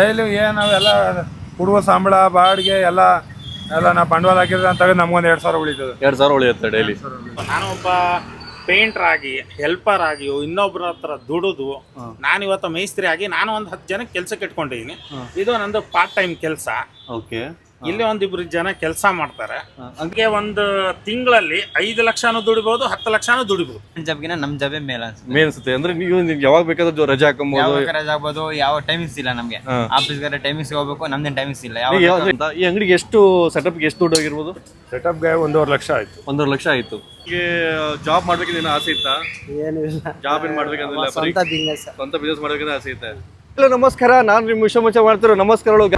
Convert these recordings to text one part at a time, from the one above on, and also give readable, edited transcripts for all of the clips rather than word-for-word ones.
Daily ಏನು ನಾವೆಲ್ಲ ಹುಡುಗ ಸಂಬಳ ಬಾಡಿಗೆ ಎಲ್ಲ ನಾವು ಬಂಡವಾಳ ಹಾಕಿದ್ರೆ ಅಂತ ನಮ್ಗೊಂದು 2,000 ಉಳಿತದೆ. 2,000 ಉಳಿಯುತ್ತೆ ಡೈಲಿ. ನಾನೊಬ್ಬ ಪೇಂಟರ್ ಆಗಿ ಹೆಲ್ಪರ್ ಆಗಿ ಇನ್ನೊಬ್ಬರ ಹತ್ರ ದುಡಿದು ನಾನಿವತ್ತು ಮೇಸ್ತ್ರಿ ಆಗಿ ನಾನು ಒಂದು 10 ಜನಕ್ಕೆ ಕೆಲಸಕ್ಕೆ ಇಟ್ಕೊಂಡಿದ್ದೀನಿ. ಇದು ನಂದು ಪಾರ್ಟ್ ಟೈಮ್ ಕೆಲಸ. ಓಕೆ. ಇಲ್ಲಿ ಒಂದಿಬ್ರು ಜನ ಕೆಲಸ ಮಾಡ್ತಾರೆ. ಹಂಗೆ ಒಂದು ತಿಂಗಳಲ್ಲಿ 5 ಲಕ್ಷನೂ ದುಡಿಬಹುದು, 10 ಲಕ್ಷನೂ ದುಡಿಬಹುದು. ಜಾಬ್ಗಿನ ನಮ್ ಜಾಬೇ ಮೇಲ್ ಅನ್ಸುತ್ತೆ. ಅಂದ್ರೆ ನೀವು ಯಾವಾಗ ಬೇಕಾದ್ರೂ ರಜೆ ಹಾಕಬಹುದು, ರಜೆ ಆಗ್ಬೋದು. ಯಾವ ಟೈಮಿಂಗ್ಸ್ ಇಲ್ಲ ನಮ್ಗೆ. ಆಫೀಸ್ಗಾರ ಟೈಮಿಂಗ್ಸ್ ಹೋಗ್ಬೇಕು, ನಮ್ದೇನ್ ಟೈಮಿಂಗ್ಸ್ ಇಲ್ಲ. ಈ ಅಂಗಡಿಗೆ ಎಷ್ಟು ಸೆಟಪ್ಗೆ ಎಷ್ಟು ದುಡ್ಡು ಆಗಿರ್ಬೋದು? ಸೆಟಪ್ಗೆ 1.5 ಲಕ್ಷ ಆಯ್ತು. 1.5 ಲಕ್ಷ ಆಯ್ತು. ಜಾಬ್ ಮಾಡ್ಬೇಕಂತ ಆಸೆ ಇತ್ತಾ? ಏನು ಇಲ್ಲ, ಜಾಬ್ ಏನ್ ಮಾಡ್ಬೇಕಂತ ಸ್ವಂತ ಬಿಸ್ನೆಸ್ ಮಾಡ್ಬೇಕಂತ ಆಸೆ ಇತ್ತೆ. ಹಲೋ ನಮಸ್ಕಾರ, ನಾನು ನಿಮ್ಮ ವಿಷಮಚ ಮಾಡ್ತಿರೋ ನಮಸ್ಕಾರಗಳು.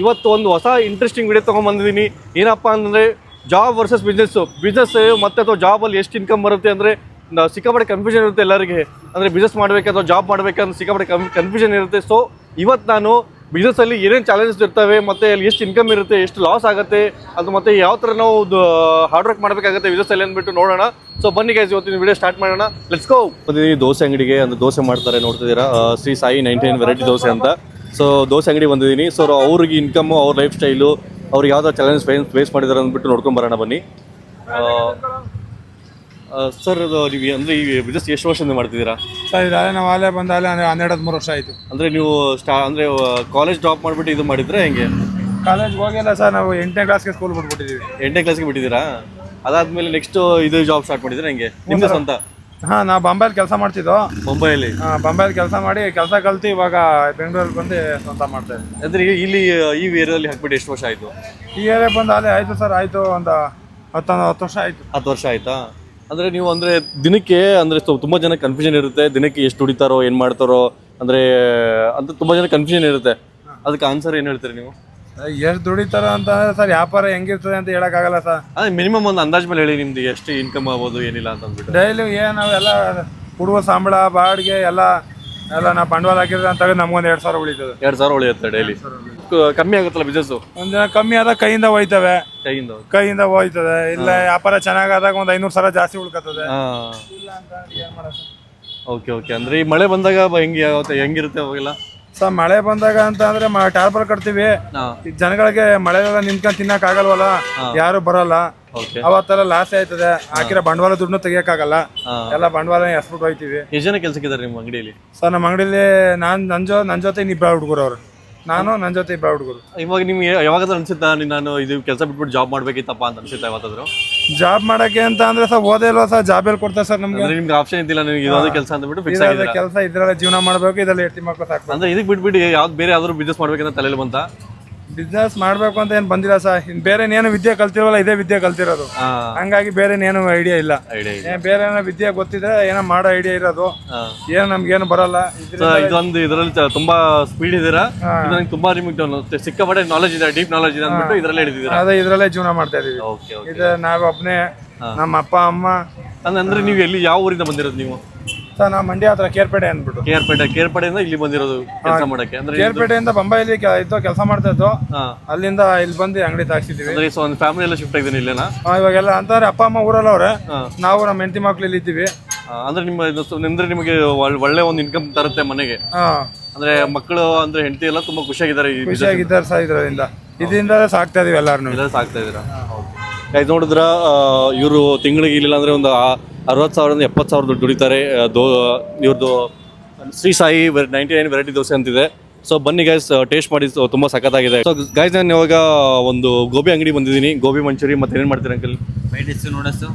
ಇವತ್ತು ಒಂದು ಹೊಸ ಇಂಟ್ರೆಸ್ಟಿಂಗ್ ವಿಡಿಯೋ ತೊಗೊಂಡ್ಬಂದಿದ್ದೀನಿ. ಏನಪ್ಪ ಅಂದರೆ ಜಾಬ್ ವರ್ಸಸ್ ಬಿಸ್ನೆಸ್ ಮತ್ತು ಅಥವಾ ಜಾಬಲ್ಲಿ ಎಷ್ಟು ಇನ್ಕಮ್ ಬರುತ್ತೆ ಅಂದರೆ ಸಿಕ್ಕಾಪಟ್ಟೆ ಕನ್ಫ್ಯೂಷನ್ ಇರುತ್ತೆ ಎಲ್ಲರಿಗೆ. ಅಂದರೆ ಬಿಸ್ನೆಸ್ ಮಾಡಬೇಕು ಅಥವಾ ಜಾಬ್ ಮಾಡಬೇಕಂದ್ರೆ ಸಿಕ್ಕಾಪಟ್ಟೆ ಕನ್ಫ್ಯೂಷನ್ ಇರುತ್ತೆ. ಸೊ ಇವತ್ತು ನಾನು ಬಿಸ್ನೆಸ್ಸಲ್ಲಿ ಏನೇನು ಚಾಲೆಂಜಸ್ ಇರ್ತವೆ ಮತ್ತು ಅಲ್ಲಿ ಎಷ್ಟು ಇನ್ಕಮ್ ಇರುತ್ತೆ, ಎಷ್ಟು ಲಾಸ್ ಆಗುತ್ತೆ, ಅದು ಮತ್ತು ಯಾವ ಥರ ನಾವು ಹಾರ್ಡ್ ವರ್ಕ್ ಮಾಡಬೇಕಾಗುತ್ತೆ ಬಿಸ್ನೆಸ್ಸಲ್ಲಿ ಅಂದ್ಬಿಟ್ಟು ನೋಡೋಣ. ಸೊ ಬನ್ನಿ ಗೈಸ್, ಇವತ್ತಿನ ವಿಡಿಯೋ ಸ್ಟಾರ್ಟ್ ಮಾಡೋಣ. Let's go. ದೋಸೆ ಅಂಗಡಿಗೆ ಅಂದರೆ ದೋಸೆ ಮಾಡ್ತಾರೆ, ನೋಡ್ತಿದ್ದೀರಾ, ಶ್ರೀ ಸಾಯಿ 99 ವೆರೈಟಿ ದೋಸೆ ಅಂತ. ಸೊ ದೋಸೆ ಅಂಗಡಿ ಬಂದಿದ್ದೀನಿ. ಸೊ ಅವ್ರಿಗೆ ಇನ್ಕಮ್ಮು, ಅವ್ರ ಲೈಫ್ ಸ್ಟೈಲು, ಅವ್ರಿಗೆ ಯಾವ್ದು ಚಾಲೆಂಜ್ ಫೇಸ್ ಮಾಡಿದ್ದಾರೆ ಅಂದ್ಬಿಟ್ಟು ನೋಡ್ಕೊಂಬರೋಣ ಬನ್ನಿ. ಸರ್, ಅದು ನೀವು ಅಂದರೆ ಈ ಬಿಸ್ನೆಸ್ ಎಷ್ಟು ವರ್ಷದಿಂದ ಮಾಡ್ತಿದ್ದೀರಾ? ಸರ್ ಇದಾದ್ರೆ ನಾವು ಅಲ್ಲೇ ಬಂದ 12-13 ವರ್ಷ ಆಯಿತು. ಅಂದರೆ ನೀವು ಅಂದರೆ ಕಾಲೇಜ್ ಡ್ರಾಪ್ ಮಾಡಿಬಿಟ್ಟು ಇದು ಮಾಡಿದ್ರೆ ಹೆಂಗೆ? ಕಾಲೇಜ್ಗೆ ಹೋಗಿಲ್ಲ ಸರ್, ನಾವು 8ನೇ ಕ್ಲಾಸ್ಗೆ ಸ್ಕೂಲ್ ಬಿಟ್ಬಿಟ್ಟಿದ್ದೀವಿ. 8ನೇ ಕ್ಲಾಸ್ಗೆ ಬಿಟ್ಟಿದ್ದೀರಾ? ಅದಾದಮೇಲೆ ನೆಕ್ಸ್ಟ್ ಇದು ಜಾಬ್ ಸ್ಟಾರ್ಟ್ ಮಾಡಿದ್ರೆ ಹೆಂಗೆ? ನಿಮ್ಮದು ಸ್ವಂತ? ಹಾಂ, ನಾವು ಬಾಂಬೆಯಲ್ಲಿ ಕೆಲಸ ಮಾಡ್ತಿದ್ದೋ. ಮುಂಬೈಯಲ್ಲಿ? ಬಾಂಬೆಯಲ್ಲಿ ಕೆಲಸ ಮಾಡಿ ಕೆಲಸ ಕಲ್ತು ಇವಾಗ ಬೆಂಗಳೂರಲ್ಲಿ ಬಂದು ಸ್ವಂತ ಮಾಡ್ತಾ ಇದ್ದೀವಿ. ಅಂದರೆ ಇಲ್ಲಿ ಈ ಏರಿಯಾದಲ್ಲಿ ಹಾಕ್ಬಿಟ್ಟು ಎಷ್ಟು ವರ್ಷ ಆಯಿತು? ಈ ಏರಿಯಾ ಬಂದು ಅಲ್ಲೇ ಆಯಿತು ಸರ್, ಆಯಿತು ಒಂದು 10 ವರ್ಷ ಆಯಿತು. 10 ವರ್ಷ ಆಯಿತಾ? ಅಂದರೆ ನೀವು ಅಂದರೆ ದಿನಕ್ಕೆ ಅಂದರೆ ತುಂಬ ಜನ ಕನ್ಫ್ಯೂಷನ್ ಇರುತ್ತೆ, ದಿನಕ್ಕೆ ಎಷ್ಟು ದುಡಿತಾರೋ ಏನು ಮಾಡ್ತಾರೋ ಅಂದರೆ ಅಂತ ತುಂಬ ಜನ ಕನ್ಫ್ಯೂಷನ್ ಇರುತ್ತೆ. ಅದಕ್ಕೆ ಆನ್ಸರ್ ಏನು ಹೇಳ್ತೀರಿ ನೀವು? ಎಷ್ಟು ದುಡಿತಾರೋ ಅಂತಂದರೆ ಸರ್ ವ್ಯಾಪಾರ ಹೆಂಗಿರ್ತದೆ ಅಂತ ಹೇಳೋಕ್ಕಾಗಲ್ಲ ಸರ್. ಅದೇ ಮಿನಿಮಮ್ ಒಂದು ಅಂದಾಜು ಮೇಲೆ ಹೇಳಿ, ನಿಮ್ದು ಎಷ್ಟು ಇನ್ಕಮ್ ಆಗ್ಬೋದು ಏನಿಲ್ಲ ಅಂತ ಅಂದ್ಬಿಟ್ಟು. ಡೈಲಿ ಏನು ನಾವೆಲ್ಲ ಹುಡುಗ ಸಂಬಳ ಬಾಡಿಗೆ ಎಲ್ಲ ನಾವು ಬಂಡವಾಳ ಹಾಕಿದ್ರೆ ಅಂತ ನಮ್ಗೊಂದು 2,000 ಉಳಿತದೆ. 2,000 ಉಳಿಯುತ್ತೆ ಡೈಲಿ. ಕಮ್ಮಿ ಆಗುತ್ತಲ್ಲ ಬಿಸ್ನೆಸ್ಸು? ಒಂದಿನ ಕಮ್ಮಿ ಆದಾಗ ಕೈಯಿಂದ ಹೋಯ್ತವೆ, ಕೈಯಿಂದ ಹೋಯ್ತದೆ. ಇಲ್ಲ ವ್ಯಾಪಾರ ಚೆನ್ನಾಗಾದಾಗ ಒಂದು 500 ಸಲ ಜಾಸ್ತಿ ಉಳ್ಕೊತದೆ. ಇಲ್ಲ ಅಂತ ಏನು ಮಾಡೋದು? ಓಕೆ. ಅಂದರೆ ಈ ಮಳೆ ಬಂದಾಗ ಹೆಂಗಿರುತ್ತೆ ಅವಾಗೆಲ್ಲ? ಸರ್ ಮಳೆ ಬಂದಾಗ ಅಂತ ಅಂದ್ರೆ ಟಾರ್ಪಲ್ ಕಟ್ತೀವಿ. ಜನಗಳಿಗೆ ಮಳೆಲ್ಲ ನಿಂತ್ಕೊಂಡು ತಿನ್ನಕ್ ಆಗಲ್ವಲ್ಲ, ಯಾರು ಬರಲ್ಲ. ಅವತ್ತೆಲ್ಲ ಲಾಸ್ ಆಯ್ತದೆ. ಹಾಕಿರೋ ಬಂಡವಾಳ ದುಡ್ಡು ತೆಗಿಯಕ್ಕಾಗಲ್ಲ, ಎಲ್ಲ ಬಂಡವಾಳ ಎಸ್ಬಿಟ್ಟು ಹೋಯ್ತಿವಿ. ಎಷ್ಟು ಜನ ಕೆಲಸಕ್ಕಿದ್ದಾರೆ ನಿಮ್ಮ ಅಂಗಡಿಯಲ್ಲಿ? ಸರ್ ನಮ್ಮ ಅಂಗಡಿಲಿ ನನ್ನ ಜೊತೆ 2 ಹುಡುಗರು ಅವ್ರು, ನಾನು ನನ್ನ ಜೊತೆ 2 ಹುಡುಗರು. ಇವಾಗ ನಿಮ್ಗೆ ಯಾವಾಗಾದ್ರೂ ಅನ್ಸುತ್ತಾ ನಾನು ಇದು ಕೆಲಸ ಬಿಟ್ಬಿಟ್ಟು ಜಾಬ್ ಮಾಡ್ಬೇಕಿತ್ತಪ್ಪ ಅಂತ ಅನ್ಸುತ್ತಾ ಯಾವತ್ತಾದ್ರು? ಜಾಬ್ ಮಾಡಕ್ಕೆ ಅಂತ ಅಂದ್ರೆ ಸರ್ ಓದೇ ಇಲ್ವಾ ಸರ್, ಜಾಬ್ ಎಲ್ಲಿ ಕೊಡ್ತಾರೆ ಸರ್ ನಮ್ಗೆ? ನಿಮ್ಗೆ ಆಪ್ಷನ್ ಇದ್ದಿಲ್ಲ, ನಿಮ್ಗೆ ಇದಾದ ಕೆಲಸ ಅಂದ್ಬಿಟ್ಟು ಫಿಕ್ಸ್ ಆಗಿದೆ ಕೆಲಸ ಇದ್ರಲ್ಲೇ ಜೀವನ ಮಾಡ್ಬೇಕು, ಇದ್ರಲ್ಲಿ ಹೆಂಡತಿ ಮಕ್ಕಳು ಸಾಕು. ಅಂದ್ರೆ ಇದಕ್ಕೆ ಬಿಟ್ಬಿಟ್ಟು ಯಾವ್ದು ಬೇರೆ ಯಾವ್ದಾದ್ರು ಬಿಸ್ನೆಸ್ ಮಾಡ್ಬೇಕಂತ ತಲೆಯಲ್ಲಿ ಬಂತ? ಬಿಸ್ನೆಸ್ ಮಾಡ್ಬೇಕು ಅಂತ ಏನ್ ಬಂದಿಲ್ಲ ಸರ್. ಬೇರೆ ಏನು ವಿದ್ಯೆ ಕಲ್ತಿರೋಲ್ಲ, ಇದೇ ವಿದ್ಯೆ ಕಲ್ತಿರೋದು. ಹಂಗಾಗಿ ಬೇರೆ ಏನು ಐಡಿಯಾ ಇಲ್ಲ. ಬೇರೆ ಏನೋ ವಿದ್ಯೆ ಗೊತ್ತಿದ್ರೆ ಏನೋ ಮಾಡೋ ಐಡಿಯಾ ಇರೋದು, ಏನು ನಮ್ಗೇನು ಬರಲ್ಲ. ಇದೊಂದು ಇದರಲ್ಲಿ ತುಂಬಾ ಸ್ಪೀಡ್ ಇದೀರಾ, ತುಂಬಾ ನಿಮ್ಗೆ ಸಿಕ್ಕಾಪಟ್ಟೆ ನಾಲೆಜ್ ಇದೆ, ಡೀಪ್ ನಾಲೆಜ್ ಇದೆ ಅಂದ್ಬಿಟ್ಟು ಇದ್ರಲ್ಲೇ ಹಿಡಿದಿದ್ದೀರಾ? ಅದೇ ಇದ್ರಲ್ಲೇ ಜೀವನ ಮಾಡ್ತಾ ಇದೀವಿ. ಇದು ನಾವೊಬ್ಬನೇ, ನಮ್ಮ ಅಪ್ಪ ಅಮ್ಮ. ಅಂದ್ರೆ ನೀವು ಎಲ್ಲಿ ಯಾವ ಊರಿಂದ ಬಂದಿರೋದು ನೀವು? ಸರ್ ನಾವು ಮಂಡ್ಯ ಹತ್ರ ಕೇರ್ಪೇಟೆ ಅಂದ್ಬಿಟ್ಟು. ಕೇರ್ಪೇಟೆಯಿಂದ ಇಲ್ಲಿ ಬಂದಿರೋದು ಕೆಲಸ ಮಾಡಕ್ಕೆ? ಅಂದ್ರೆ ಕೇರ್ಪೇಟೆಯಿಂದ ಬಂಬೈಲಿ ಇದ್ದು ಕೆಲಸ ಮಾಡ್ತಾ ಇದ್ದು, ಅಲ್ಲಿಂದ ಇಲ್ಲಿ ಬಂದು ಅಂಗಡಿ ತಾಕ್ಸಿದೀವಿ. ಒಂದು ಫ್ಯಾಮಿಲಿ ಎಲ್ಲ ಶಿಫ್ಟ್ ಆಗಿದ್ದೀನಿ ಇಲ್ಲೇನಾ? ಇವಾಗೆಲ್ಲ ಅಂತಂದ್ರೆ ಅಪ್ಪ ಅಮ್ಮ ಊರಲ್ಲ ಅವ್ರೆ, ನಾವು ನಮ್ಮ ಹೆಂಡತಿ ಮಕ್ಳು ಇಲ್ಲಿ ಇದ್ದೀವಿ. ಅಂದ್ರೆ ನಿಮಗೆ ಒಳ್ಳೆ ಒಂದು ಇನ್ಕಮ್ ತರುತ್ತೆ ಮನೆಗೆ. ಅಂದ್ರೆ ಮಕ್ಕಳು ಅಂದ್ರೆ ಹೆಂಡತಿ ಎಲ್ಲ ತುಂಬಾ ಖುಷಿಯಾಗಿದ್ದಾರೆ ಸರ್. ಇದರಿಂದ ಸಾಕ್ತಾ ಇದೀವಿ ಎಲ್ಲಾರು. ಸಾಕ್ತಾ ಇದೀರಾ? ಗೈಸ್ ನೋಡಿದ್ರ, ಇವರು ತಿಂಗಳಿಗೆ ಇಲ್ಲ ಅಂದ್ರೆ ಒಂದು 60,000 70,000 ದುಡ್ಡು ದುಡಿತಾರೆ. ಇವ್ರದ್ದು ಶ್ರೀ ಸಾಯಿ 99 ವೆರೈಟಿ ದೋಸೆ ಅಂತಿದೆ. ಸೊ ಬನ್ನಿ ಗೈಸ್, ಟೇಸ್ಟ್ ಮಾಡಿ, ತುಂಬ ಸಖತ್ತಾಗಿದೆ. ಸೊ ಗೈಸ್ ನಾನು ಇವಾಗ ಒಂದು ಗೋಬಿ ಅಂಗಡಿ ಬಂದಿದ್ದೀನಿ. ಗೋಬಿ ಮಂಚೂರಿ ಮತ್ತೆ ಏನೇನು ಮಾಡ್ತೀರಾ ಅಂಕಲ್?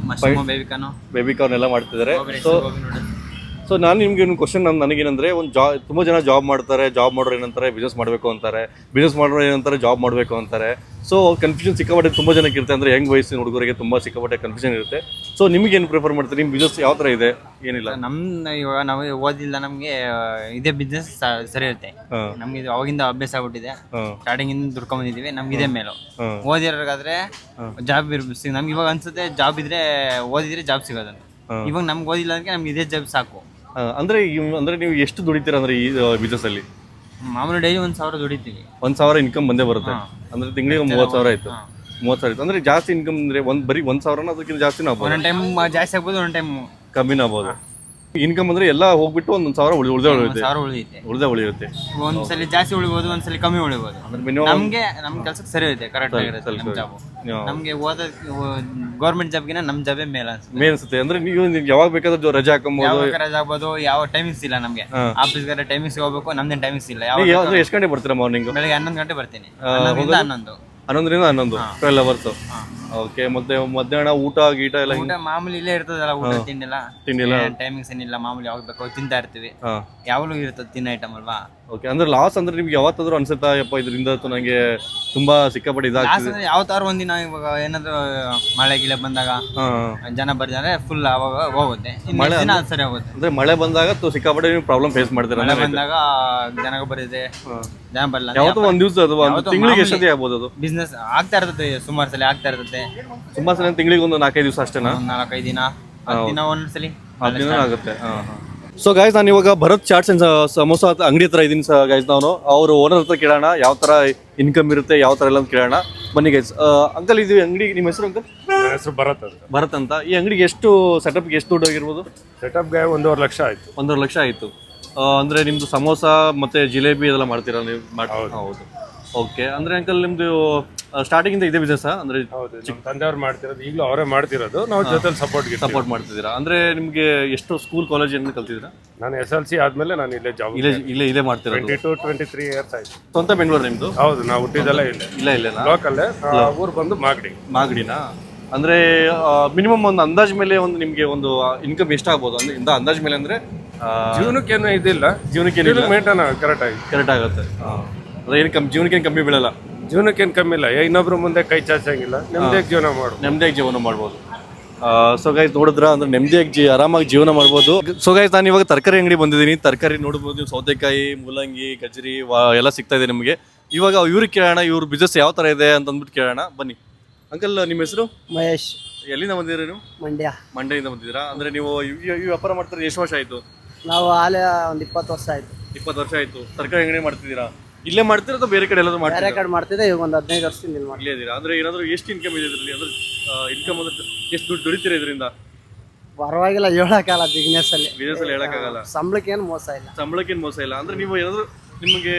ಬೇಬಿ ಕಾರ್ನ್ ಎಲ್ಲ ಮಾಡ್ತಿದ್ದಾರೆ. ಸೊ ನಾನು ನಿಮ್ಗೆ ಒಂದು ಕ್ವಶನ್ ನನಗೇನಂದರೆ, ಒಂದು ತುಂಬ ಜನ ಜಾಬ್ ಮಾಡ್ತಾರೆ, ಜಾಬ್ ಮಾಡೋರು ಏನಂತಾರೆ ಬಿಸ್ನೆಸ್ ಮಾಡಬೇಕು ಅಂತಾರೆ, ಬಿಸ್ನೆಸ್ ಮಾಡೋರು ಏನಂತಾರೆ ಜಾಬ್ ಮಾಡಬೇಕು ಅಂತಾರೆ. ಸೊ ಕನ್ಫ್ಯೂಷನ್ ಸಿಕ್ಕಾಪಟ್ಟೆ ತುಂಬ ಜನಕ್ಕೆ ಇರುತ್ತೆ. ಅಂದರೆ ಯಂಗ್ ವಯಸ್ಸಿನ ಹುಡುಗರಿಗೆ ತುಂಬ ಸಿಕ್ಕಾಪಟ್ಟೆ ಕನ್ಫ್ಯೂಷನ್ ಇರುತ್ತೆ. ಸೊ ನಿಮ್ಗೆ ಏನು ಪ್ರಿಫರ್ ಮಾಡ್ತೀರಿ? ನಿಮ್ಮ ಬಿಸ್ನೆಸ್ ಯಾವ ಥರ ಇದೆ? ಏನಿಲ್ಲ, ಇವಾಗ ನಾವು ಓದಿಲ್ಲ, ನಮಗೆ ಇದೇ ಬಿಸ್ನೆಸ್ ಸರಿ ಇರುತ್ತೆ. ನಮ್ಗೆ ಇದು ಅವಾಗಿಂದ ಅಭ್ಯಾಸ ಆಗ್ಬಿಟ್ಟಿದೆ. ಸ್ಟಾರ್ಟಿಂಗ್ ಇಂದ ದುಡ್ಕೊಂಡ್ ಬಂದಿದ್ದೀವಿ, ನಮ್ಗೆ ಇದೇ ಮೇಲು. ಓದಿರೋರ್ಗಾದ್ರೆ ಜಾಬ್ ನಮ್ಗೆ ಇವಾಗ ಅನ್ಸುತ್ತೆ ಜಾಬ್ ಇದ್ರೆ ಓದಿದ್ರೆ ಜಾಬ್ ಸಿಗೋದಂತ. ಇವಾಗ ನಮ್ಗೆ ಓದಿಲ್ಲ ಅಂದ್ರೆ ನಮ್ಗೆ ಇದೇ ಜಾಬ್ ಸಾಕು. ಅಂದ್ರೆ ನೀವು ಎಷ್ಟು ದುಡಿತೀರಾ ಅಂದ್ರೆ ಈ ಬಿಸ್ನೆಸ್ ಅಲ್ಲಿ? ಮಾಮೂಲಿ ಡೈಲಿ 1,000 ದುಡಿತೀವಿ. 1,000 ಇನ್ಕಮ್ ಬಂದೇ ಬರುತ್ತೆ. ಅಂದ್ರೆ ತಿಂಗಳಿಗೆ 30,000 ಆಯ್ತು. 30,000 ಅಂದ್ರೆ ಜಾಸ್ತಿ ಇನ್ಕಮ್ ಅಂದ್ರೆ ಬರೀ 1,000 ಅದಕ್ಕಿಂತ ಜಾಸ್ತಿ ಆಗ್ಬೋದು. ಒಂದೊಂದು ಟೈಮ್ ಜಾಸ್ತಿ ಆಗ್ಬೋದು, ಒಂದೊಂದು ಟೈಮ್ ಕಮ್ಮಿನ ಆಗ್ಬೋದು. ಇನ್ಕಮ್ ಅಂದ್ರೆ ಎಲ್ಲ ಹೋಗ್ಬಿಟ್ಟು ಒಂದೊಂದು ಸಾವಿರ ಉಳಿದೇ ಉಳಿಯುತ್ತೆ. ಒಂದ್ಸಲಿ ಜಾಸ್ತಿ ಉಳಿಬೋದು, ಒಂದ್ಸಲಿ ಕಮ್ಮಿ ಉಳಿಬೋದು. ಅಂದ್ರೆ ಮಿನಿಮಮ್ ನಮ್ ಕೆಲ್ಸಕ್ಕೆ ಸರಿ ಇರುತ್ತೆ, ಕರೆಕ್ಟ್ ಆಗಿರುತ್ತೆ ನಮ್ ಜಾಬ್. ನಮ್ಗೆ ಗೌರ್ಮೆಂಟ್ ಜಾಬ್ಗಿನ ನಮ್ ಜಾಬೇ ಮೇಲ್ ಅನ್ಸುತ್ತೆ. ಅಂದ್ರೆ ನೀವು ಯಾವಾಗ ಬೇಕಾದ್ರೂ ರಜೆ ಹಾಕೊಂಬೋದು, ರಜೆ ಆಗ್ಬೋದು. ಯಾವ ಟೈಮಿಂಗ್ಸ್ ಇಲ್ಲ ನಮ್ಗೆ. ಆಫೀಸ್ಗೆ ಟೈಮಿಂಗ್ಸ್ ಹೋಗ್ಬೇಕು, ನಮ್ದೇನ್ ಟೈಮಿಂಗ್ಸ್ ಇಲ್ಲ. ಎಷ್ಟು ಗಂಟೆ ಬರ್ತೀರಾ ಮಾರ್ನಿಂಗ್? ಬೆಳಗ್ಗೆ 11 ಗಂಟೆ ಬರ್ತೀನಿ. 11 12 hours. ಓಕೆ. ಮತ್ತೆ ಮಧ್ಯಾಹ್ನ ಊಟ ಗೀಟ ಎಲ್ಲ ಊಟ ಮಾಮೂಲಿ ಇಲ್ಲೇ ಇರ್ತದಲ್ಲ, ಊಟ ತಿಂಡಿಲ್ಲ ಟೈಮಿಂಗ್ಸ್ ಏನಿಲ್ಲ, ಮಾಮೂಲಿ ಯಾವಾಗ ಬೇಕು ತಿಂತಾ ಇರ್ತೀವಿ. ಯಾವಾಗಲೂ ಇರ್ತದೆ ತಿನ್ನೋ ಐಟಮ್ ಅಲ್ವಾ. ಓಕೆ. ಅಂದ್ರೆ ಲಾಸ್ ಅಂದ್ರೆ ನಿಮ್ಗೆ ಯಾವತ್ತಾದ್ರೂ ಅನ್ಸುತ್ತಾ ಯಪ್ಪ ಇದರಿಂದ ನಂಗೆ ತುಂಬಾ ಸಿಕ್ಕಾಪಟ್ಟೆ ಇದಾಗ್ತದೆ? ಯಾವ ತರ ಒಂದಿನ ಇವಾಗ ಏನಾದ್ರು ಮಳೆ ಗಿಳೆ ಬಂದಾಗ ಜನ ಬರ್ತಾರೆ ಫುಲ್ ಅವಾಗ ಹೋಗುತ್ತೆ, ದಿನ ಸರಿ ಹೋಗುತ್ತೆ. ಅಂದ್ರೆ ಮಳೆ ಬಂದಾಗ ಸಿಕ್ಕಾಪಟ್ಟೆ ನೀವು ಪ್ರಾಬ್ಲಮ್ ಫೇಸ್ ಮಾಡ್ತೀರಾ? ಮಳೆ ಬಂದಾಗ ಜನ ಬರಿದೆ, ಜನ ಬರಲ್ಲ. ಯಾವತ್ತೋ ಒಂದ್ ದಿವಸ ಅದು ತಿಂಗಳಿಗೆ ಎಷ್ಟೇ ಆಗ್ಬೋದು ಅದು ಬಿಸ್ನೆಸ್ ಆಗ್ತಾ ಇರ್ತದೆ, ಸುಮಾರು ಸಲ ಆಗ್ತಾ ಇರ್ತದೆ. ಸುಮಾರು ಸಲ ತಿಂಗಳಿಗೆ ಒಂದು 4-5 ದಿವಸ ಅಷ್ಟೇನಾ? 4-5 ದಿನ, 10 ದಿನ ಒಂದ್ಸಲಿ 10 ದಿನ ಆಗುತ್ತೆ. ಸೊ ಗೈಸ್, ನಾನು ಇವಾಗ ಭರತ್ ಚಾಟ್ಸ್ ಅಂಡ್ ಸಮೋಸಾ ಅಂಗಡಿ ಹತ್ರ ಇದ್ದೀನಿ ಗೈಸ್. ನಾನು ಅವರು ಓನರ್ ಹತ್ರ ಕೇಳೋಣ ಯಾವ ತರ ಇನ್ಕಮ್ ಇರುತ್ತೆ, ಯಾವ ತರ ಎಲ್ಲ ಅಂತ ಕೇಳೋಣ. ಬನ್ನಿ ಗೈಸ್. ಅಂಕಲ್, ಇದು ಅಂಗಡಿ ನಿಮ್ಮ ಹೆಸರು ಅಂಕಲ್? ನನ್ನ ಹೆಸರು ಭರತ್ ಅಂತ. ಭರತ್ ಅಂತ. ಈ ಅಂಗಡಿಗೆ ಎಷ್ಟು ಸೆಟಪ್ಗೆ ಎಷ್ಟು ದುಡ್ಡು ಆಗಿರ್ಬೋದು? ಸೆಟಪ್ಗೆ 1.5 ಲಕ್ಷ ಆಯ್ತು. 1.5 ಲಕ್ಷ ಆಯ್ತು. ಅಂದ್ರೆ ನಿಮ್ದು ಸಮೋಸಾ ಮತ್ತೆ ಜಿಲೇಬಿ ಇದೆಲ್ಲ ಮಾಡ್ತೀರಾ ನೀವು? ಹೌದು. ಓಕೆ. ಅಂದ್ರೆ ಅಂಕಲ್, ನಿಮ್ದು ಸ್ಟಾರ್ಟಿಂಗ್ ಇಂದ ಇದೇ ಬಿಸ್ನೆಸ್? ಅಂದ್ರೆ ಹೌದು, ನಮ್ಮ ತಂದೆಯವ್ರು ಮಾಡ್ತಿರೋದು, ಈಗಲೂ ಅವರೇ ಮಾಡ್ತಿರೋದು, ನಾವು ಜೊತೆಲಿ ಸಪೋರ್ಟ್ ಮಾಡ್ತಿದ್ದೀರಾ? ಅಂದ್ರೆ ನಿಮ್ಗೆ ಎಷ್ಟು ಸ್ಕೂಲ್ ಕಾಲೇಜ್ ಏನು ಕಲ್ತಿದ್ದೀರಾ? ನಾನು SLC ಆದ್ಮೇಲೆ ನಾನು ಇಲ್ಲೇ ಜಾಬ್ ಇಲ್ಲೇ ಮಾಡ್ತಿರೋದು. 22-23 ಇಯರ್ಸ್ ಆಯ್ತು. ಸ್ವಂತ ಬೆಂಗಳೂರು ನಿಮ್ದು? ಹೌದು, ನಾವು ಹುಟ್ಟಿದೆಲ್ಲ ಇಲ್ಲೇ ಲೋಕಲ್ಲೇ. ಊರು ಬಂದು ಮಾಗಡಿನಾ? ಅಂದ್ರೆ ಮಿನಿಮಮ್ ಒಂದು ಅಂದಾಜ್ ಮೇಲೆ ಒಂದು ನಿಮ್ಗೆ ಒಂದು ಇನ್ಕಮ್ ಎಷ್ಟಾಗ್ಬೋದು? ಅಂದ್ರೆ ಅಂದಾಜ್ ಮೇಲೆ ಅಂದ್ರೆ ಜೀವನಕ್ಕೇನು ಇದಿಲ್ಲ, ಜೀವನಕ್ಕೆ ಮೇಂಟೈನ್ ಕರೆಕ್ಟ್ ಆಗುತ್ತೆ. ಅಂದ್ರೆ ಏನು ಜೀವನಕ್ಕೇನು ಕಮ್ಮಿ ಬೀಳಲ್ಲ? ಜೀವನಕ್ಕೇನು ಕಮ್ಮಿ ಇಲ್ಲ. ಇನ್ನೊಬ್ರು ಮುಂದೆ ಕೈ ಚಾಚಂಗಿಲ್ಲ, ನೆಮ್ಮದಿಯಾಗಿ ಜೀವನ ಮಾಡ್ಬೋದು. ಸೊ ಗೈಸ್, ನೋಡಿದ್ರ ಅಂದ್ರೆ ನೆಮ್ಮದಿಯಾಗಿ ಆರಾಮಾಗಿ ಜೀವನ ಮಾಡ್ಬೋದು. ಸೊ ಗೈಸ್, ನಾನು ಇವಾಗ ತರಕಾರಿ ಅಂಗಡಿ ಬಂದಿದ್ದೀನಿ. ತರಕಾರಿ ನೋಡ್ಬೋದು, ಸೌತೆಕಾಯಿ, ಮೂಲಂಗಿ, ಗಜರಿ ಎಲ್ಲ ಸಿಗ್ತಾ ಇದೆ ನಿಮಗೆ. ಇವಾಗ ಇವ್ರಿಗೆ ಕೇಳೋಣ, ಇವ್ರ ಬಿಸ್ನೆಸ್ ಯಾವ ತರ ಇದೆ ಅಂತ ಅಂದ್ಬಿಟ್ಟು ಕೇಳೋಣ. ಬನ್ನಿ. ಅಂಕಲ್, ನಿಮ್ಮ ಹೆಸರು? ಮಹೇಶ್. ಎಲ್ಲಿಂದ ಬಂದಿದ್ದೀರಾ ನೀವು? ಮಂಡ್ಯದಿಂದ ಬಂದಿದ್ದೀರಾ? ಅಂದ್ರೆ ನೀವು ಈ ವ್ಯಾಪಾರ ಮಾಡ್ತಾರೆ ಎಷ್ಟು ವರ್ಷ ಆಯ್ತು? ನಾವು ಆಲೆ ಒಂದು 20 ವರ್ಷ ಆಯ್ತು. 20 ವರ್ಷ ಆಯ್ತು ತರಕಾರಿ ಅಂಗಡಿ ಮಾಡ್ತಿದ್ದೀರಾ? ಇಲ್ಲೇ ಮಾಡ್ತೀರಾ ಅಥವಾ ಬೇರೆ ಕಡೆ ಎಲ್ಲಾದ್ರೂ ಮಾಡ್ತೀರಾ? ಬೇರೆ ಕಡೆ ಮಾಡ್ತಿದ್ದೆ, ಈಗ ಒಂದು 15 ವರ್ಷದಿಂದ ಇಲ್ಲಿ ಇಲ್ಲೇ ಇದ್ದೀರಾ? ಅಂದ್ರೆ ಏನಾದ್ರು ಎಷ್ಟು ಇನ್ಕಮ್ ಇದೆ ಇದರಲ್ಲಿ? ಅಂದ್ರೆ ಇನ್ಕಮ್ ಅಂದ್ರೆ ಎಷ್ಟು ದುಡ್ಡು ದುಡಿತೀರಾ ಇದರಿಂದ? ಪರವಾಗಿಲ್ಲ, ಹೇಳಕ್ಕಾಗಲ್ಲ. ಬಿಸ್ನೆಸ್ ಅಲ್ಲಿ ಹೇಳಕ್ಕಾಗಲ್ಲ. ಸಂಬಳಕ್ಕೇನು ಮೋಸ ಇಲ್ಲ. ಅಂದ್ರೆ ನೀವು ಏನಾದ್ರು ನಿಮಗೆ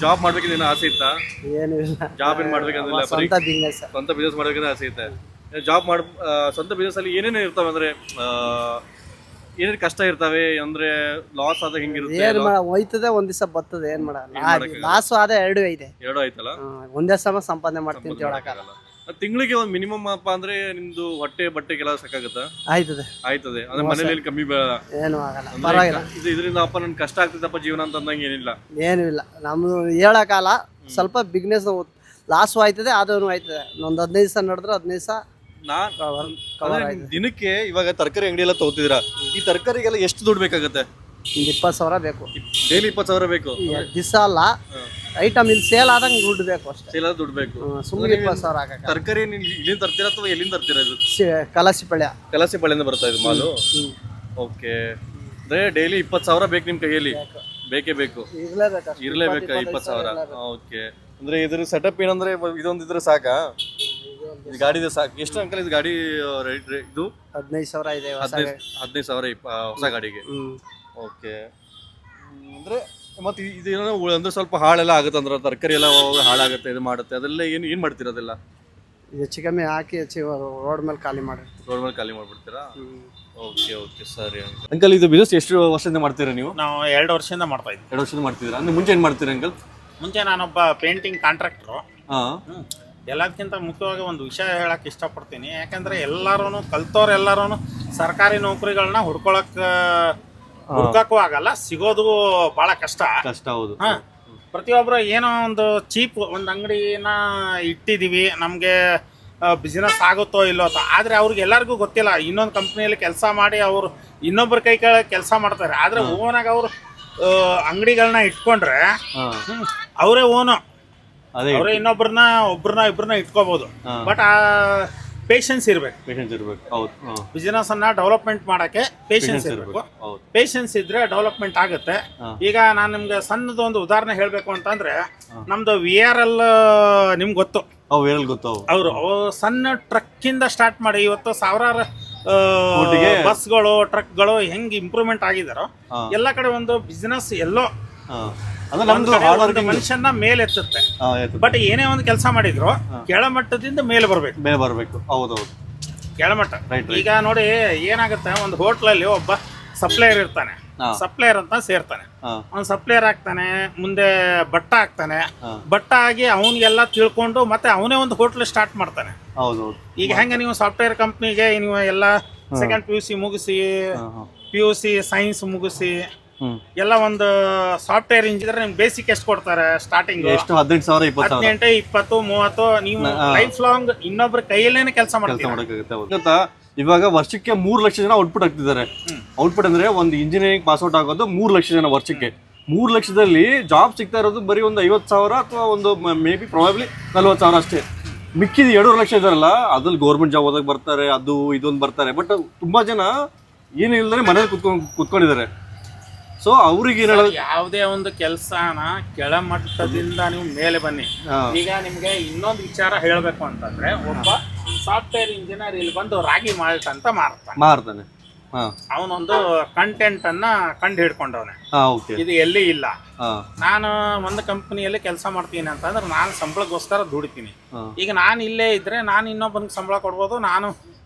ಜಾಬ್ ಮಾಡ್ಬೇಕಂತ ಏನೋ ಆಸೆ ಇತ್ತಾ? ಏನು ಇಲ್ಲ, ಜಾಬ್ ಏನ್ ಮಾಡ್ಬೇಕಂದ್ರೆ ಸ್ವಂತ ಬಿಸ್ನೆಸ್ ಮಾಡ್ಬೇಕಂತ ಆಸೆ ಐತೆ. ಜಾಬ್ ಸ್ವಂತ ಬಿಸ್ನೆಸ್ ಅಲ್ಲಿ ಏನೇನು ಇರ್ತಾವೆ? ಅಂದ್ರೆ ಏನೇನು ಕಷ್ಟ ಇರ್ತಾವೆ? ಅಂದ್ರೆ ಲಾಸ್ ಆದಾಗ ಹೆಂಗಿರುತ್ತೆ? ಏನ್ ಹೋಯ್ತದೆ, ಒಂದ್ ದಿವಸ ಬರ್ತದೆ, ಏನ್ ಮಾಡಲ್ಲ. ಲಾಸ್ ಆದ ಎರಡು ಆಯ್ತಲ್ಲ, ಒಂದೇ ಸಮ ಸಂಪಾದನೆ ಮಾಡ್ತೀನಿ ಹೇಳಕ್ಕಾಗಲ್ಲ. ತಿಂಗಳಿಗೆ ಒಂದು ಮಿನಿಮಮ್ ಅಪ್ಪ ಅಂದ್ರೆ ನಿಮ್ದು ಹೊಟ್ಟೆ ಬಟ್ಟೆಗೆಲ್ಲ ಸಾಕಾಗುತ್ತಾ? ಆಯ್ತದೆ. ಅಂದ್ರೆ ಮನೇಲಿ ಕಮ್ಮಿ ಬೀಳಲ್ಲ? ಏನು ಆಗಲ್ಲ, ಪರವಾಗಿಲ್ಲ. ಇದರಿಂದ ಅಪ್ಪ ನನ್ ಕಷ್ಟ ಆಗ್ತದಪ್ಪ ಜೀವನ ಅಂತ ಅಂದಂಗೆ ಏನಿಲ್ಲ? ಏನು ಇಲ್ಲ, ನಮ್ದು ಹೇಳಕ್ಕಾಗಲ್ಲ. ಸ್ವಲ್ಪ ಬಿಸ್ನೆಸ್ ಲಾಸ್ ಆಯ್ತದೆ, ಆದ್ರೂ ಆಯ್ತದೆ. ಒಂದು 15 ದಿವಸ ನಡೆದ್ರೆ 15 ದಿವಸ ದಿನಕ್ಕೆ. ಇವಾಗ ತರಕಾರಿ ಅಂಗಡಿ ಎಲ್ಲ ತಗೋತಿದ್ದೀರಾ, ಈ ತರಕಾರಿಗೆಲ್ಲ ಎಷ್ಟು ದುಡ್ಡು ಬೇಕಾಗುತ್ತೆ? 20,000 ಬೇಕು ಡೈಲಿ. 20,000 ಬೇಕು ದಿವಸ ಅಲ್ಲ, ಐಟಮ್ ಇಲ್ಲಿ ಸೇಲ್ ಆದಂಗೆ ದುಡ್ಡು ಬೇಕು ಅಷ್ಟೇ. ಸೇಲ್ ಆದ ದುಡ್ಡು ಬೇಕು. ಸುಮ್ಮನೆ 20,000 ಆಗಕ್ಕೆ. ತರಕಾರಿ ಇಲ್ಲಿಂದ ತರ್ತೀರಾ ಅಥವಾ ಎಲ್ಲಿಂದ ತರ್ತೀರಾ? ಇದು ಕಲಸಿಪಾಳ್ಯದಿಂದ ಬರ್ತಾ ಇದು ಮಾಲು? ಓಕೆ. ಅಂದ್ರೆ ಡೈಲಿ 20,000 ಬೇಕು ನಿಮ್ ಕೈಯಲ್ಲಿ? ಬೇಕೇ ಬೇಕು, ಇರ್ಲೇಬೇಕಾ 20,000? ಓಕೆ. ಅಂದ್ರೆ ಇದ್ರ ಸೆಟಪ್ ಏನಂದ್ರೆ ಇದೊಂದಿದ್ರೆ ಸಾಕಾ? ಗಾಡಿ ಸಾಕು. ಎಷ್ಟು ಅಂಕಲ್ ಇದು ಗಾಡಿ ರೇಟ್? ಇದು 15,000 ಇದೆ. 15,000 ಹೊಸ ಗಾಡಿಗೆ. ಓಕೆ. ಅಂದ್ರೆ ಮತ್ತೆ ಇದೇನೋ ಅಂದ್ರೆ ಸ್ವಲ್ಪ ಹಾಳೆಲ್ಲ ಆಗುತ್ತೆ, ಅಂದ್ರೆ ತರಕಾರಿ ಎಲ್ಲ ಹಾಳಾಗುತ್ತೆ, ಇದು ಮಾಡುತ್ತೆ, ಅದೆಲ್ಲ ಏನ್ ಮಾಡ್ತೀರಾ? ಅದೆಲ್ಲ ಹೆಚ್ಚು ಕಮ್ಮಿ ಹಾಕಿ ರೋಡ್ ಮೇಲೆ ಖಾಲಿ ಮಾಡ್ಬಿಡ್ತೀರಾ? ಓಕೆ ಸರಿ ಅಂಕಲ್. ಇದು ಬಿಸ್ನೆಸ್ ಎಷ್ಟು ವರ್ಷದಿಂದ ಮಾಡ್ತೀರಾ ನೀವು? ನಾವು 2 ವರ್ಷದಿಂದ ಮಾಡ್ತಾ ಇದ್ದೀವಿ. 2 ವರ್ಷದಿಂದ ಮಾಡ್ತೀರಾ? ಅಂದ್ರೆ ಮುಂಚೆ ಏನ್ ಮಾಡ್ತೀರಾ ಅಂಕಲ್? ಮುಂಚೆ ನಾನೊಬ್ಬ ಪೇಂಟಿಂಗ್ ಕಾಂಟ್ರಾಕ್ಟ್ರು. ಎಲ್ಲದಕ್ಕಿಂತ ಮುಖ್ಯವಾಗಿ ಒಂದು ವಿಷಯ ಹೇಳಕ್ಕೆ ಇಷ್ಟಪಡ್ತೀನಿ. ಯಾಕಂದ್ರೆ ಕಲ್ತವ್ರೆಲ್ಲರೂ ಸರ್ಕಾರಿ ನೌಕರಿಗಳನ್ನ ಹುಡ್ಕಕ್ಕೂ ಆಗಲ್ಲ, ಸಿಗೋದು ಬಹಳ ಕಷ್ಟ. ಹೌದು. ಪ್ರತಿಯೊಬ್ಬರು ಏನೋ ಒಂದು ಚೀಪ್ ಒಂದು ಅಂಗಡಿನ ಇಟ್ಟಿದೀವಿ, ನಮಗೆ ಬಿಸ್ನೆಸ್ ಆಗುತ್ತೋ ಇಲ್ಲೋ ಅಂತ. ಆದರೆ ಅವ್ರಿಗೆ ಎಲ್ಲರಿಗೂ ಗೊತ್ತಿಲ್ಲ, ಇನ್ನೊಂದು ಕಂಪ್ನಿಯಲ್ಲಿ ಕೆಲಸ ಮಾಡಿ ಅವರು ಇನ್ನೊಬ್ಬರ ಕೈ ಕೆಳಗೆ ಕೆಲಸ ಮಾಡ್ತಾರೆ. ಆದರೆ ಓನಾಗ ಅವರು ಅಂಗಡಿಗಳನ್ನ ಇಟ್ಕೊಂಡ್ರೆ ಅವರೇ ಓನು, ಅವರೇ ಒಬ್ಬರನ್ನ ಇಟ್ಕೋಬಹುದು. ಬಟ್ ಆ ಪೇಷನ್ಸ್ ಇರ್ಬೇಕು. ಬಿಸಿನೆಸ್ ಅನ್ನ ಡೆವಲಪ್ಮೆಂಟ್ ಮಾಡಕ್ಕೆ ಪೇಷನ್ಸ್ ಇರಬೇಕು. ಪೇಷನ್ಸ್ ಇದ್ರೆ ಡೆವಲಪ್ಮೆಂಟ್ ಆಗುತ್ತೆ. ಈಗ ನಾನು ನಿಮ್ಗೆ ಸಣ್ಣದೊಂದು ಉದಾಹರಣೆ ಹೇಳ್ಬೇಕು ಅಂತಂದ್ರೆ, ನಮ್ದು VRL ನಿಮ್ಗೆ ಗೊತ್ತು. ಅವರು ಸಣ್ಣ ಟ್ರಕ್ ಇಂದ ಸ್ಟಾರ್ಟ್ ಮಾಡಿ ಇವತ್ತು ಸಾವಿರಾರು ಬಸ್ಗಳು ಟ್ರಕ್ಗಳು ಹೆಂಗ್ ಇಂಪ್ರೂವ್ಮೆಂಟ್ ಆಗಿದಾರೋ ಎಲ್ಲ ಕಡೆ ಒಂದು ಬಿಸ್ನೆಸ್ ಎಲ್ಲೋ ಅಂದ್ರೆ ನಮ್ದು ಒಂದು ಮನುಷ್ಯನ ಮೇಲೆ ಎತ್ತುತ್ತೆ. ಬಟ್ ಏನೇ ಒಂದು ಕೆಲಸ ಮಾಡಿದ್ರು ಕೆಳಮಟ್ಟದಿಂದ ಮೇಲೆ ಬರ್ಬೇಕು. ಹೌದೌದು, ಕೆಳಮಟ್ಟ. ಈಗ ನೋಡಿ ಏನಾಗುತ್ತೆ, ಒಂದು ಹೋಟ್ಲಲ್ಲಿ ಒಬ್ಬ ಸಪ್ಲೈಯರ್ ಇರ್ತಾನೆ, ಸಪ್ಲೈಯರ್ ಅಂತ ಸೇರ್ತಾನೆ, ಅವ್ನು ಸಪ್ಲೈಯರ್ ಆಗ್ತಾನೆ, ಮುಂದೆ ಬಟ್ಟ ಆಗ್ತಾನೆ, ಬಟ್ಟ ಆಗಿ ಅವನಿಗೆಲ್ಲ ತಿಳ್ಕೊಂಡು ಮತ್ತೆ ಅವನೇ ಒಂದು ಹೋಟ್ಲ್ ಸ್ಟಾರ್ಟ್ ಮಾಡ್ತಾನೆ. ಈಗ ಹೆಂಗೆ ನೀವು ಸಾಫ್ಟ್ವೇರ್ ಕಂಪ್ನಿಗೆ ನೀವು ಎಲ್ಲ ಸೆಕೆಂಡ್ PUC ಮುಗಿಸಿ PUC ಸೈನ್ಸ್ ಮುಗಿಸಿ ಎಲ್ಲ ಒಂದು ಸಾಫ್ಟ್ವೇರ್ ಇಂಜಿನಿಯರ್ ನಿಮ್ಗೆ ಬೇಸಿಕ್ ಎಷ್ಟು ಕೊಡ್ತಾರೆ ಸ್ಟಾರ್ಟಿಂಗ್? 18,000 18, 20, 30. ನೀವು ಲೈಫ್ ಲಾಂಗ್ ಇನ್ನೊಬ್ರ ಕೈಯಲ್ಲೇನೆ ಕೆಲಸ ಮಾಡ್ತೀರಾ. ಇವಾಗ ವರ್ಷಕ್ಕೆ 3 ಲಕ್ಷ ಜನ ಔಟ್ಪುಟ್ ಆಗ್ತಿದ್ದಾರೆ. ಔಟ್ಪುಟ್ ಅಂದ್ರೆ ಒಂದು ಇಂಜಿನಿಯರಿಂಗ್ ಪಾಸ್ಔಟ್ ಆಗೋದು 3 ಲಕ್ಷ ಜನ ವರ್ಷಕ್ಕೆ. 3 ಲಕ್ಷದಲ್ಲಿ ಜಾಬ್ ಸಿಗ್ತಾ ಇರೋದು ಬರೀ ಒಂದು 50,000 ಅಥವಾ ಒಂದು ಮೇ ಬಿ ಪ್ರಾಬಬ್ಲಿ 40,000 ಅಷ್ಟೇ. ಮಿಕ್ಕಿದ 2 ಲಕ್ಷ ಇದಾರಲ್ಲ, ಅದ್ರಲ್ಲಿ ಗೌರ್ಮೆಂಟ್ ಜಾಬ್ ಓದಕ್ ಬರ್ತಾರೆ, ಅದು ಇದೊಂದು ಬರ್ತಾರೆ. ಬಟ್ ತುಂಬಾ ಜನ ಏನು ಇಲ್ದರೆ ಮನೇಲಿ ಕುತ್ಕೊಂಡಿದ್ದಾರೆ. ಸೊ ಅವ್ರಿಗೆ ಏನ್ ಹೇಳೋದು, ಯಾವುದೇ ಒಂದು ಕೆಲಸನ ಕೆಳಮಟ್ಟದಿಂದ ನೀವು ಮೇಲೆ ಬನ್ನಿ. ಈಗ ನಿಮ್ಗೆ ಇನ್ನೊಂದು ವಿಚಾರ ಹೇಳ್ಬೇಕು ಅಂತಂದ್ರೆ, ಒಬ್ಬ ಸಾಫ್ಟ್ವೇರ್ ಇಂಜಿನಿಯರ್ ಇಲ್ಲಿ ಬಂದು ರಾಗಿ ಮಾಲ್ಟ್ ಅಂತ ಮಾರ್ತಾನೆ. ಅವನೊಂದು ಕಂಟೆಂಟ್ ಅನ್ನ ಕಂಡು ಹಿಡ್ಕೊಂಡವನೆ, ಇದು ಎಲ್ಲಿ ಇಲ್ಲ. ನಾನು ಒಂದು ಕಂಪನಿಯಲ್ಲಿ ಕೆಲಸ ಮಾಡ್ತೀನಿ ಅಂತಂದ್ರೆ ನಾನು ಸಂಬಳಕ್ಕೋಸ್ಕರ ದುಡಿತೀನಿ. ಈಗ ನಾನು ಇಲ್ಲೇ ಇದ್ರೆ ನಾನು ಇನ್ನೊಬ್ಬನಿಗೆ ಸಂಬಳ ಕೊಡ್ಬೋದು, ನಾನು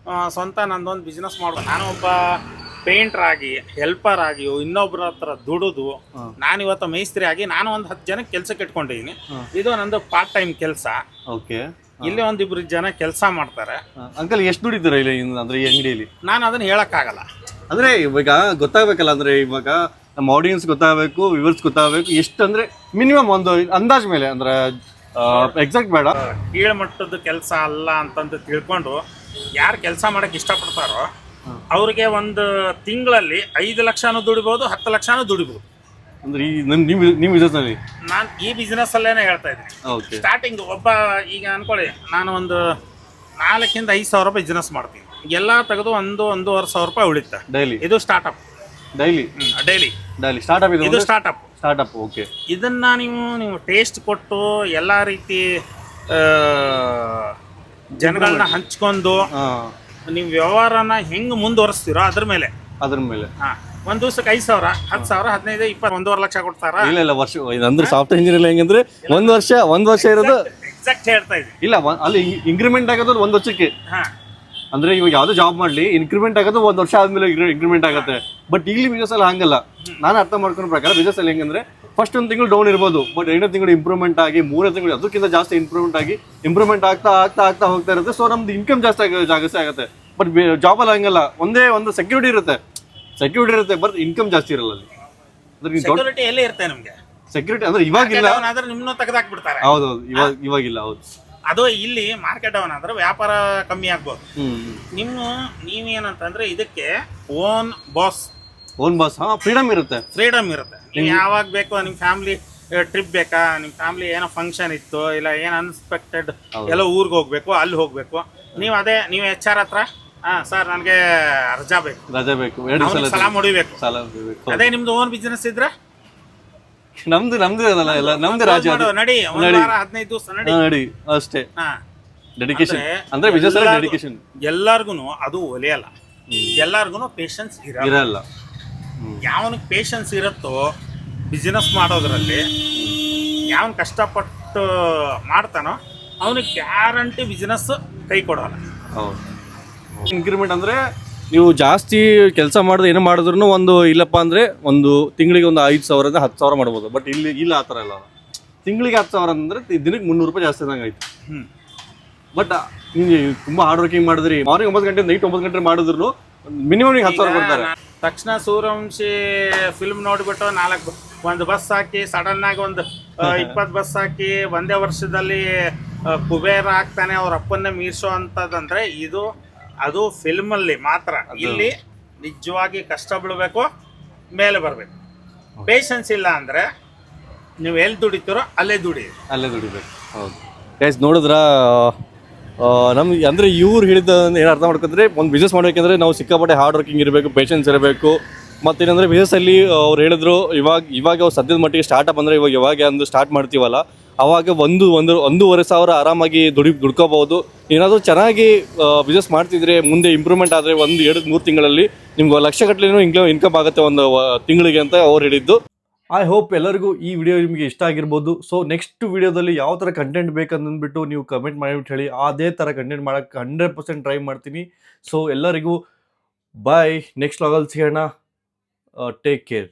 ಸ್ವಂತ ನಂದೊಂದು ಬಿಸ್ನೆಸ್ ಮಾಡ್ಬೋದು. ನಾನು ಒಬ್ಬ ಪೇಂಟರ್ ಆಗಿ, ಹೆಲ್ಪರ್ ಆಗಿ ಇನ್ನೊಬ್ಬರ ಹತ್ರ ದುಡಿದು ನಾನು ಇವತ್ತು ಮೇಸ್ತ್ರಿ ಆಗಿ ನಾನು ಒಂದು 10 ಜನಕ್ಕೆ ಕೆಲ್ಸಕ್ಕೆ ಇಟ್ಕೊಂಡಿದ್ದೀನಿ. ಇದು ನಂದು ಪಾರ್ಟ್ ಟೈಮ್ ಕೆಲಸ. ಇಲ್ಲಿ 1-2 ಜನ ಕೆಲಸ ಮಾಡ್ತಾರೆ. ಅಂಕಲ್ ಎಷ್ಟು ದುಡಿತೀರ ಇಲ್ಲಿ ಅಂದ್ರೆ ಈ ಅಂಗಡಿಯಲ್ಲಿ? ನಾನು ಅದನ್ನ ಹೇಳಕ್ಕಾಗಲ್ಲ. ಅಂದ್ರೆ ಇವಾಗ ಗೊತ್ತಾಗಬೇಕಲ್ಲ, ಅಂದ್ರೆ ಇವಾಗ ನಮ್ಮ ಆಡಿಯನ್ಸ್ ಗೊತ್ತಾಗಬೇಕು, ವ್ಯೂವರ್ಸ್ ಗೊತ್ತಾಗಬೇಕು. ಎಷ್ಟು ಅಂದ್ರೆ ಮಿನಿಮಮ್ ಒಂದು ಅಂದಾಜ್ ಮೇಲೆ, ಅಂದ್ರೆ ಎಕ್ಸಾಕ್ಟ್ ಬೇಡ, ಕೀಳ್ಮಟ್ಟದ ಕೆಲಸ ಅಲ್ಲ ಅಂತಂದು ತಿಳ್ಕೊಂಡು ಯಾರು ಕೆಲಸ ಮಾಡಕ್ ಇಷ್ಟಪಡ್ತಾರೋ ಅವ್ರಿಗೆ ಒಂದು ತಿಂಗಳಲ್ಲಿ 5 ಲಕ್ಷನೂ ದುಡಿಬಹುದು, 10 ಲಕ್ಷನೂ ದುಡಿಬಹುದು. ಅಂದ್ರೆ ನೀವು ಬಿಸ್ನೆಸ್ನಲ್ಲಿ? ನಾನು ಈ ಬಿಸ್ನೆಸ್ ಅಲ್ಲೇನೆ ಹೇಳ್ತಾ ಇದ್ದೀನಿ. ಸ್ಟಾರ್ಟಿಂಗ್ ಒಬ್ಬ ಈಗ ಅನ್ಕೊಳ್ಳಿ, ನಾನು ಒಂದು 4,000 5 ಸಾವಿರ ರೂಪಾಯಿ ಬಿಸ್ನೆಸ್ ಮಾಡ್ತೀನಿ. ಎಲ್ಲ ತೆಗೆದು 1-1.5 ರೂಪಾಯಿ ಉಳಿತಾ ಡೈಲಿ. ಇದು ಸ್ಟಾರ್ಟ್ಅಪ್. Daily startup. ಇದು ಸ್ಟಾರ್ಟ್ಅಪ್. ಓಕೆ. ಇದನ್ನ ನೀವು ಟೇಸ್ಟ್ ಕೊಟ್ಟು ಎಲ್ಲ ರೀತಿ ಜನಗಳನ್ನ ಹಂಚ್ಕೊಂಡು ನೀವು ವ್ಯವಹಾರನ ಹೆಂಗ್ ಮುಂದುವರಿಸ್ತೀರೋ ಅದ್ರ ಮೇಲೆ ಒಂದ್ ದಿವಸಕ್ಕೆ 5 ಸಾವಿರ, 10 ಸಾವಿರ, 15, 20, 1.5 ಲಕ್ಷ ಕೊಡ್ತಾರ. ಇಲ್ಲ ವರ್ಷ ಅಂದ್ರೆ ಸಾಫ್ಟ್ವೇರ್ ಇಂಜಿನಿಯರ್ ಹೆಂಗಂದ್ರೆ ಒಂದ್ ವರ್ಷ ಇರೋದು ಎಕ್ಸಾಕ್ಟ್ ಹೇಳ್ತಾ ಇದ್ದೀನಿ. ಇಲ್ಲ ಅಲ್ಲಿ ಇಂಕ್ರಿಮೆಂಟ್ ಆಗೋದು 1 ವರ್ಷಕ್ಕೆ. ಅಂದ್ರೆ ಇವಾಗ ಯಾವ್ದು ಜಾಬ್ ಮಾಡ್ಲಿ, ಇನ್ಕ್ರಿಮೆಂಟ್ ಆಗೋದು 1 ವರ್ಷ ಆದ್ಮೇಲೆ ಇಂಕ್ರಿಮೆಂಟ್ ಆಗುತ್ತೆ. ಬಟ್ ಈಗಲಿ ಬಿಸ್ನೆಸ್ ಅಲ್ಲಿ ಹಂಗಲ್ಲ. ನಾನು ಅರ್ಥ ಮಾಡ್ಕೊಂಡ ಪ್ರಕಾರ ಬಿಸ್ನೆಸ್ ಅಲ್ಲಿ ಹೆಂಗಂದ್ರೆ ಫಸ್ಟ್ 1 ತಿಂಗಳು ಡೌನ್ ಇರ್ಬೋದು, ಬಟ್ 2ನೇ ತಿಂಗಳು ಇಂಪ್ರೂವ್ಮೆಂಟ್ ಆಗಿ 3ನೇ ತಿಂಗಳು ಅದಕ್ಕಿಂತ ಜಾಸ್ತಿ ಇಂಪ್ರೂವ್ಮೆಂಟ್ ಆಗ್ತಾ ಹೋಗ್ತಾ ಇರುತ್ತೆ. ಸೊ ನಮ್ದು ಇನ್ಕಮ್ ಜಾಸ್ತಿ ಆಗುತ್ತೆ. ಬಟ್ ಜಾಬ್ ಅಲ್ಲಿ ಹಂಗಲ್ಲ, ಒಂದೇ ಒಂದು ಸೆಕ್ಯೂರಿಟಿ ಇರುತ್ತೆ, ಬಟ್ ಇನ್ಕಮ್ ಜಾಸ್ತಿ ಇರಲ್ಲ ಅಲ್ಲಿ. ಸೆಕ್ಯೂರಿಟಿ ಎಲ್ಲಿ ಇರುತ್ತೆ ನಮ್ಗೆ? ಸೆಕ್ಯೂರಿಟಿ ಅಂದ್ರೆ ಇವಾಗಿಲ್ಲ, ನಿಮ್ಮನ್ನು ತೆಗೆದಾಕ್ಬಿಡ್ತಾರೆ. ಹೌದೌದು, ಇವಾಗಿಲ್ಲ. ಹೌದು, ಅದು ಇಲ್ಲಿ ಮಾರ್ಕೆಟ್ ಡೌನ್ ಆದ್ರೆ ವ್ಯಾಪಾರ ಕಮ್ಮಿ ಆಗ್ಬೋದು. ನೀವೇನಂತಂದ್ರೆ ಇದಕ್ಕೆ ಓನ್ ಬಾಸ್ ಫ್ರೀಡಮ್ ಇರುತ್ತೆ. ನೀವು ಯಾವಾಗ ಬೇಕೋ, ನಿಮ್ಮ ಫ್ಯಾಮಿಲಿ ಟ್ರಿಪ್ ಬೇಕಾ, ನಿಮ್ಮ ಫ್ಯಾಮಿಲಿ ಏನೋ ಫಂಕ್ಷನ್ ಇತ್ತು, ಇಲ್ಲ ಏನು ಅನ್ಎಕ್ಸ್ಪೆಕ್ಟೆಡ್ ಎಲ್ಲ ಊರಿಗೆ ಹೋಗ್ಬೇಕು, ಅಲ್ಲಿ ಹೋಗ್ಬೇಕು, ನೀವು HR ಹತ್ರ ಸರ್ ನನಗೆ ರಜಾ ಬೇಕು, 2 ಸಲ ಹೊಡಿಬೇಕು. ಅದೇ ನಿಮ್ದು ಓನ್ ಬಿಸ್ನೆಸ್ ಇದ್ರೆ ನಮ್ದು ಎಲ್ಲ ನಮ್ದು ರಾಜ್ಯ ನಡಿ 15 ದಿವಸ ನಡಿ ಅಷ್ಟೇ. ಡೆಡಿಕೇಶನ್ ಅಂದ್ರೆ ಬಿಸ್ನೆಸ್ ಅಲ್ಲಿ ಡೆಡಿಕೇಶನ್. ಎಲ್ಲಾರ್ಗು ಅದು ಒಲೆಯಲ್ಲ, ಎಲ್ಲಾರ್ಗು ಪೇಷನ್ಸ್ ಇರಲ್ಲ. ಯಾವನಿಗೆ ಪೇಷನ್ಸ್ ಇರುತ್ತೋ ಬಿಸ್ನೆಸ್ ಮಾಡೋದ್ರಲ್ಲಿ, ಯಾವನ್ ಕಷ್ಟಪಟ್ಟು ಮಾಡ್ತಾನೋ ಅವನಿಗೆ ಗ್ಯಾರಂಟಿ ಬಿಸ್ನೆಸ್ ಕೈ ಕೊಡೋಲ್ಲ. ಇನ್ಕ್ರಿಮೆಂಟ್ ಅಂದ್ರೆ ನೀವು ಜಾಸ್ತಿ ಕೆಲಸ ಮಾಡೋದು ಏನೋ ಮಾಡಿದ್ರು ಒಂದು ಇಲ್ಲಪ್ಪ ಅಂದ್ರೆ ಒಂದು ತಿಂಗಳಿಗೆ ಒಂದು 5,000 10,000 ಮಾಡ್ಬೋದು. ಬಟ್ ಇಲ್ಲ ಆ ಥರ ಇಲ್ಲ. ತಿಂಗಳಿಗೆ 10,000 ಅಂದ್ರೆ ದಿನಕ್ಕೆ 300 ರೂಪಾಯಿ ಜಾಸ್ತಿ ಆದಂಗೆ ಆಯ್ತು. ಬಟ್ ನೀವು ತುಂಬಾ ಹಾರ್ಡ್ ವರ್ಕಿಂಗ್ ಮಾಡಿದ್ರಿ, ಮಾರ್ನಿಂಗ್ 9 ಗಂಟೆ ನೈಟ್ 9 ಗಂಟೆ ಮಾಡಿದ್ರು ಮಿನಿಮಮ್ 10,000 ಕೊಡ್ತಾರೆ. ತಕ್ಷಣ ಸೂರ್ಯವಂಶಿ ಫಿಲ್ಮ್ ನೋಡ್ಬಿಟ್ಟು 1 ಬಸ್ ಹಾಕಿ ಸಡನ್ ಆಗಿ ಒಂದು 20 ಬಸ್ ಹಾಕಿ ಒಂದೇ ವರ್ಷದಲ್ಲಿ ಕುಬೇರ ಆಗ್ತಾನೆ, ಅವ್ರ ಅಪ್ಪನ್ನೇ ಮೀರ್ಸೋ ಅಂತದಂದ್ರೆ ಅದು ಫಿಲ್ಮ್ ಅಲ್ಲಿ ಮಾತ್ರ. ಇಲ್ಲಿ ನಿಜವಾಗಿ ಕಷ್ಟ ಬೀಳ್ಬೇಕು, ಮೇಲೆ ಬರ್ಬೇಕು. ಪೇಷನ್ಸ್ ಇಲ್ಲ ಅಂದ್ರೆ ನೀವು ಎಲ್ಲಿ ದುಡಿತೀರೋ ಅಲ್ಲೇ ದುಡಿಬೇಕು. ಹೌದು ಗೈಸ್, ನೋಡಿದ್ರ ನಮ್ಗೆ ಅಂದ್ರೆ ಇವ್ರು ಹೇಳಿದ ಏನು ಅರ್ಥ ಮಾಡ್ಕೊಂಡ್ರೆ, ಒಂದು ಬಿಸ್ನೆಸ್ ಮಾಡ್ಬೇಕಂದ್ರೆ ನಾವು ಸಿಕ್ಕಾಪಟ್ಟೆ ಹಾರ್ಡ್ ವರ್ಕಿಂಗ್ ಇರಬೇಕು, ಪೇಷನ್ಸ್ ಇರಬೇಕು. ಮತ್ತೇನಂದರೆ ಬಿಸ್ನೆಸ್ಸಲ್ಲಿ ಅವ್ರು ಹೇಳಿದ್ರು ಇವಾಗ ಸದ್ಯದ ಮಟ್ಟಿಗೆ ಸ್ಟಾರ್ಟಪ್ ಅಂದರೆ ಇವಾಗ ಒಂದು ಸ್ಟಾರ್ಟ್ ಮಾಡ್ತೀವಲ್ಲ ಅವಾಗ ಒಂದೂವರೆ ಸಾವಿರ ಆರಾಮಾಗಿ ದುಡ್ಕೋಬಹುದು. ಏನಾದರೂ ಚೆನ್ನಾಗಿ ಬಿಸ್ನೆಸ್ ಮಾಡ್ತಿದ್ರೆ ಮುಂದೆ ಇಂಪ್ರೂವ್ಮೆಂಟ್ ಆದರೆ 1-2-3 ತಿಂಗಳಲ್ಲಿ ನಿಮ್ಗೆ ಲಕ್ಷಗಟ್ಟಲೆನೂ ಇನ್ಕಮ್ ಆಗುತ್ತೆ ಒಂದು ತಿಂಗಳಿಗೆ ಅಂತ ಅವ್ರು ಹೇಳಿದ್ದು. ಐ ಹೋಪ್ ಎಲ್ಲರಿಗೂ ಈ ವಿಡಿಯೋ ನಿಮಗೆ ಇಷ್ಟ ಆಗಿರ್ಬೋದು. ಸೊ ನೆಕ್ಸ್ಟ್ ವಿಡಿಯೋದಲ್ಲಿ ಯಾವ ಥರ ಕಂಟೆಂಟ್ ಬೇಕಂದ್ಬಿಟ್ಟು ನೀವು ಕಮೆಂಟ್ ಮಾಡಿಬಿಟ್ಟು ಹೇಳಿ, ಅದೇ ಥರ ಕಂಟೆಂಟ್ ಮಾಡೋಕ್ಕೆ 100% ಟ್ರೈ ಮಾಡ್ತೀನಿ. ಸೊ ಎಲ್ಲರಿಗೂ ಬಾಯ್, ನೆಕ್ಸ್ಟ್ ವ್ಲಾಗಲ್ಲಿ ಸಿಗೋಣ. Take care.